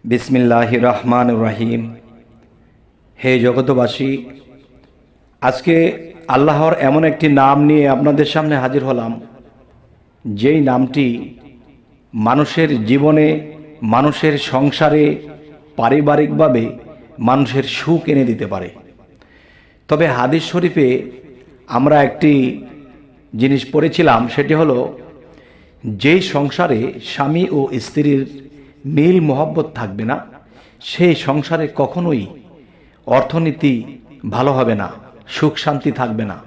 বিসমিল্লাহির রহমানির রহিম। হে জগতবাসী, আজকে আল্লাহর এমন একটি নাম নিয়ে আপনাদের সামনে হাজির হলাম, যেই নামটি মানুষের জীবনে, মানুষের সংসারে, পারিবারিকভাবে মানুষের সুখ এনে দিতে পারে। তবে হাদিস শরীফে আমরা একটি জিনিস পড়েছিলাম, সেটি হলো যেই সংসারে স্বামী ও স্ত্রীর মিল মহব্বত থাকবে না, সেই সংসারে কখনোই অর্থনীতি ভালো হবে না, সুখ শান্তি থাকবে না,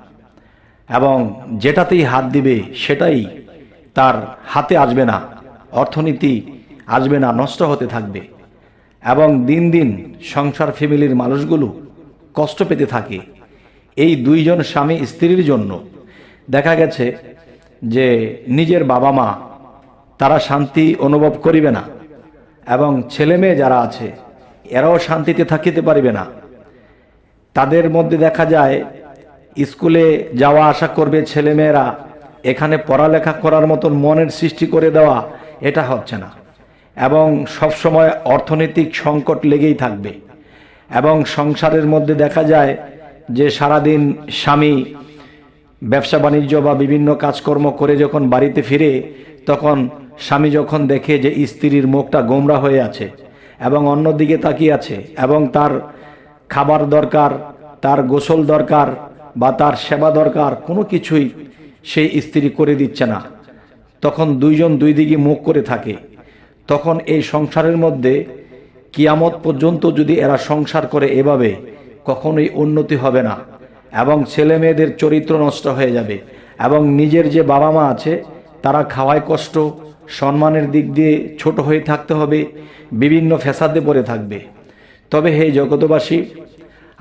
এবং যেটাতেই হাত দিবে সেটাই তার হাতে আসবে না, অর্থনীতি আসবে না, নষ্ট হতে থাকবে। এবং দিন দিন সংসার ফ্যামিলির মানুষগুলো কষ্ট পেতে থাকে। এই দুইজন স্বামী স্ত্রীর জন্য দেখা গেছে যে নিজের বাবা মা তারা শান্তি অনুভব করিবে না, এবং ছেলে মেয়ে যারা আছে এরাও শান্তিতে থাকিতে পারিবে না। তাদের মধ্যে দেখা যায় স্কুলে যাওয়া আসা করবে ছেলেমেয়েরা, এখানে পড়ালেখা করার মতন মনের সৃষ্টি করে দেওয়া এটা হচ্ছে না, এবং সবসময় অর্থনৈতিক সংকট লেগেই থাকবে। এবং সংসারের মধ্যে দেখা যায় যে সারাদিন স্বামী ব্যবসা বাণিজ্য বা বিভিন্ন কাজকর্ম করে যখন বাড়িতে ফিরে, তখন স্বামী যখন দেখে যে স্ত্রীর মুখটা গোমরা হয়ে আছে এবং অন্যদিকে তাকিয়ে আছে, এবং তার খাবার দরকার, তার গোসল দরকার বা তার সেবা দরকার, কোনো কিছুই সেই স্ত্রী করে দিচ্ছে না, তখন দুইজন দুই দিকে মুখ করে থাকে। তখন এই সংসারের মধ্যে কিয়ামত পর্যন্ত যদি এরা সংসার করে এভাবে, কখনোই উন্নতি হবে না, এবং ছেলে মেয়েদের চরিত্র নষ্ট হয়ে যাবে, এবং নিজের যে বাবা মা আছে তারা খাওয়ায় কষ্ট, সম্মানের দিক দিয়ে ছোট হয়ে থাকতে হবে, বিভিন্ন ফ্যাসাদে পড়ে থাকবে। তবে হে জগতবাসী,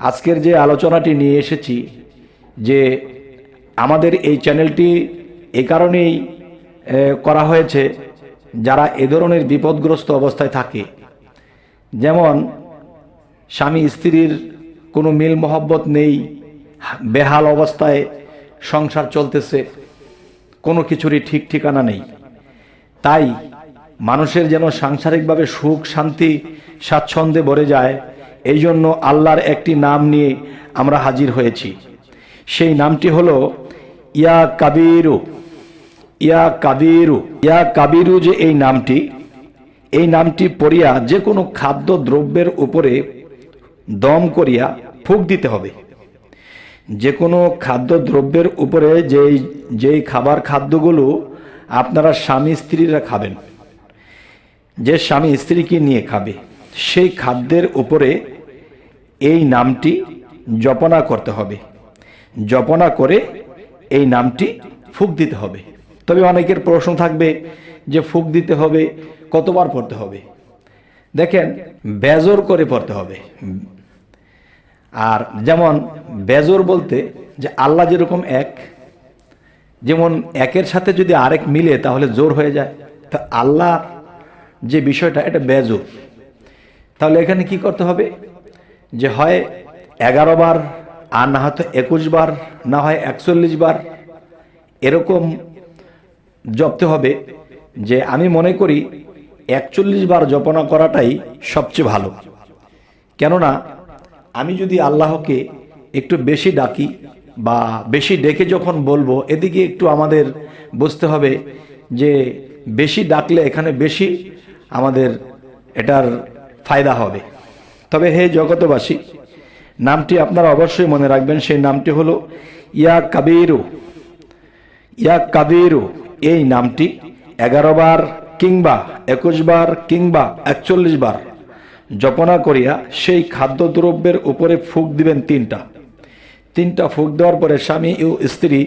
আজকের যে আলোচনাটি নিয়ে এসেছি, যে আমাদের এই চ্যানেলটি এ কারণেই করা হয়েছে, যারা এ ধরনের বিপদগ্রস্ত অবস্থায় থাকে, যেমন স্বামী স্ত্রীর কোনো মিল মহব্বত নেই, বেহাল অবস্থায় সংসার চলতেছে, কোনো কিছুরই ঠিক ঠিকানা নেই। তাই মানুষের যেন সাংসারিকভাবে সুখ শান্তি স্বাচ্ছন্দ্যে ভরে যায়, এই জন্য আল্লাহর একটি নাম নিয়ে আমরা হাজির হয়েছি। সেই নামটি হলো ইয়া কাবিরু। ইয়া কাবিরু, ইয়া কাবিরু যে এই নামটি পড়িয়া যে কোনো খাদ্য দ্রব্যের উপরে দম করিয়া ফুঁক দিতে হবে। যে কোনো খাদ্য দ্রব্যের উপরে যেই খাদ্যগুলো আপনারা স্বামী স্ত্রীরা খাবেন, যে স্বামী স্ত্রীকে নিয়ে খাবে, সেই খাদ্যের উপরে এই নামটি জপনা করতে হবে। জপনা করে এই নামটি ফুঁক দিতে হবে। তবে অনেকের প্রশ্ন থাকবে যে ফুঁক দিতে হবে কতবার পড়তে হবে? দেখেন, বেজোর করে পড়তে হবে। আর যেমন বেজোর বলতে যে আল্লাহ যেরকম এক, যেমন একের সাথে যদি আরেক মিলে তাহলে জোর হয়ে যায়, তা আল্লাহ যে বিষয়টা এটা বেজোর। তাহলে এখানে কি করতে হবে? যে হয় 11 বার, আর না হয়তো 21 বার, না হয় 41 বার, এরকম জপতে হবে। যে আমি মনে করি 41 বার জপনা করাটাই সবচেয়ে ভালো। কেননা আমি যদি আল্লাহকে একটু বেশি ডাকি বা বেশি ডেকে যখন বলবো, এদিকে একটু আমাদের বুঝতে হবে যে বেশি ডাকলে এখানে বেশি আমাদের এটার ফায়দা হবে। তবে হে জগতবাসী, নামটি আপনারা অবশ্যই মনে রাখবেন। সেই নামটি হলো ইয়া কাবিরু। ইয়া কাবিরু এই নামটি 11 বার কিংবা 21 বার কিংবা 41 বার জপনা করিয়া সেই খাদ্যদ্রব্যের উপরে ফুঁক দিবেন তিনটা ফুঁক দেওয়ার পরে স্বামী ও স্ত্রী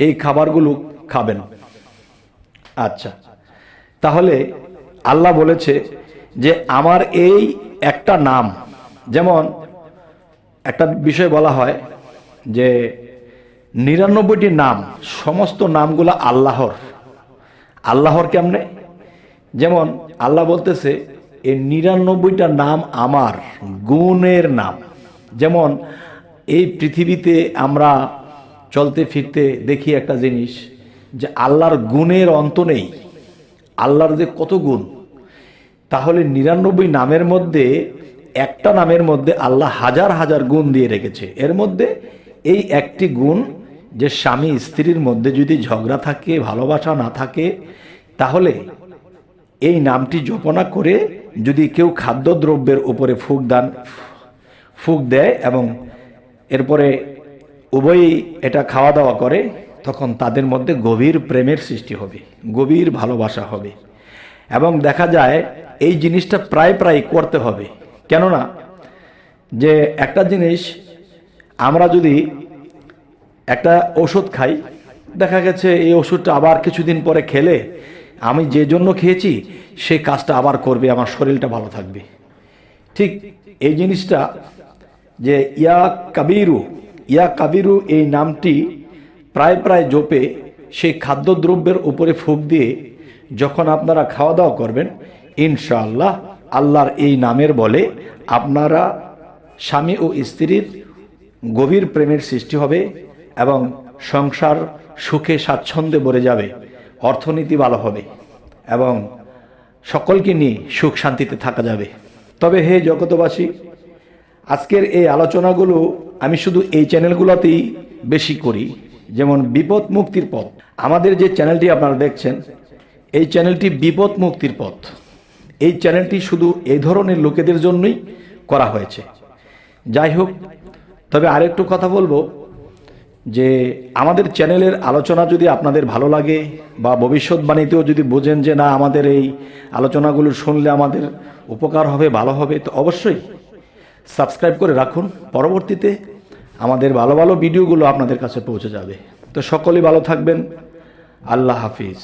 এই খাবারগুলো খাবেন। আচ্ছা, তাহলে আল্লাহ বলেছে যে আমার এই একটা নাম, যেমন একটা বিষয় বলা হয় যে 99টি নাম, সমস্ত নামগুলা আল্লাহর কেমনে? যেমন আল্লাহ বলতেছে এই 99টা নাম আমার গুণের নাম। যেমন এই পৃথিবীতে আমরা চলতে ফিরতে দেখি একটা জিনিস, যে আল্লাহর গুণের অন্ত নেই। আল্লাহর যে কত গুণ, তাহলে 99 নামের মধ্যে একটা নামের মধ্যে আল্লাহ হাজার হাজার গুণ দিয়ে রেখেছে। এর মধ্যে এই একটি গুণ, যে স্বামী স্ত্রীর মধ্যে যদি ঝগড়া থাকে, ভালোবাসা না থাকে, তাহলে এই নামটি জপনা করে যদি কেউ খাদ্যদ্রব্যের উপরে ফুঁক দেয় এবং এরপরে উভয়ই এটা খাওয়া দাওয়া করে, তখন তাদের মধ্যে গভীর প্রেমের সৃষ্টি হবে, গভীর ভালোবাসা হবে। এবং দেখা যায় এই জিনিসটা প্রায় প্রায় করতে হবে। কেননা যে একটা জিনিস, আমরা যদি একটা ওষুধ খাই, দেখা গেছে এই ওষুধটা আবার কিছুদিন পরে খেলে আমি যে জন্য খেয়েছি সেই কাজটা আবার করবে, আমার শরীরটা ভালো থাকবে। ঠিক এই জিনিসটা যে ইয়া কাবিরু এই নামটি প্রায় প্রায় জপে সেই খাদ্যদ্রব্যের উপরে ফুঁক দিয়ে যখন আপনারা খাওয়া দাওয়া করবেন, ইনশাআল্লাহ আল্লাহর এই নামের বলে আপনারা স্বামী ও স্ত্রীর গভীর প্রেমের সৃষ্টি হবে এবং সংসার সুখে স্বাচ্ছন্দ্যে ভরে যাবে, অর্থনীতি ভালো হবে এবং সকলকে নিয়ে সুখ শান্তিতে থাকা যাবে। তবে হে জগতবাসী, আজকের এই আলোচনাগুলো আমি শুধু এই চ্যানেলগুলোতেই বেশি করি, যেমন বিপদ মুক্তির পথ। আমাদের যে চ্যানেলটি আপনারা দেখছেন, এই চ্যানেলটি বিপদ মুক্তির পথ। এই চ্যানেলটি শুধু এই ধরনের লোকেদের জন্যই করা হয়েছে। যাই হোক, তবে আরেকটু কথা বলবো যে আমাদের চ্যানেলের আলোচনা যদি আপনাদের ভালো লাগে বা ভবিষ্যৎবাণীতেও যদি বোঝেন যে না আমাদের এই আলোচনাগুলো শুনলে আমাদের উপকার হবে, ভালো হবে, তো অবশ্যই সাবস্ক্রাইব করে রাখুন। পরবর্তীতে আমাদের ভালো ভালো ভিডিওগুলো আপনাদের কাছে পৌঁছে যাবে। তো সকলেই ভালো থাকবেন। আল্লাহ হাফিজ।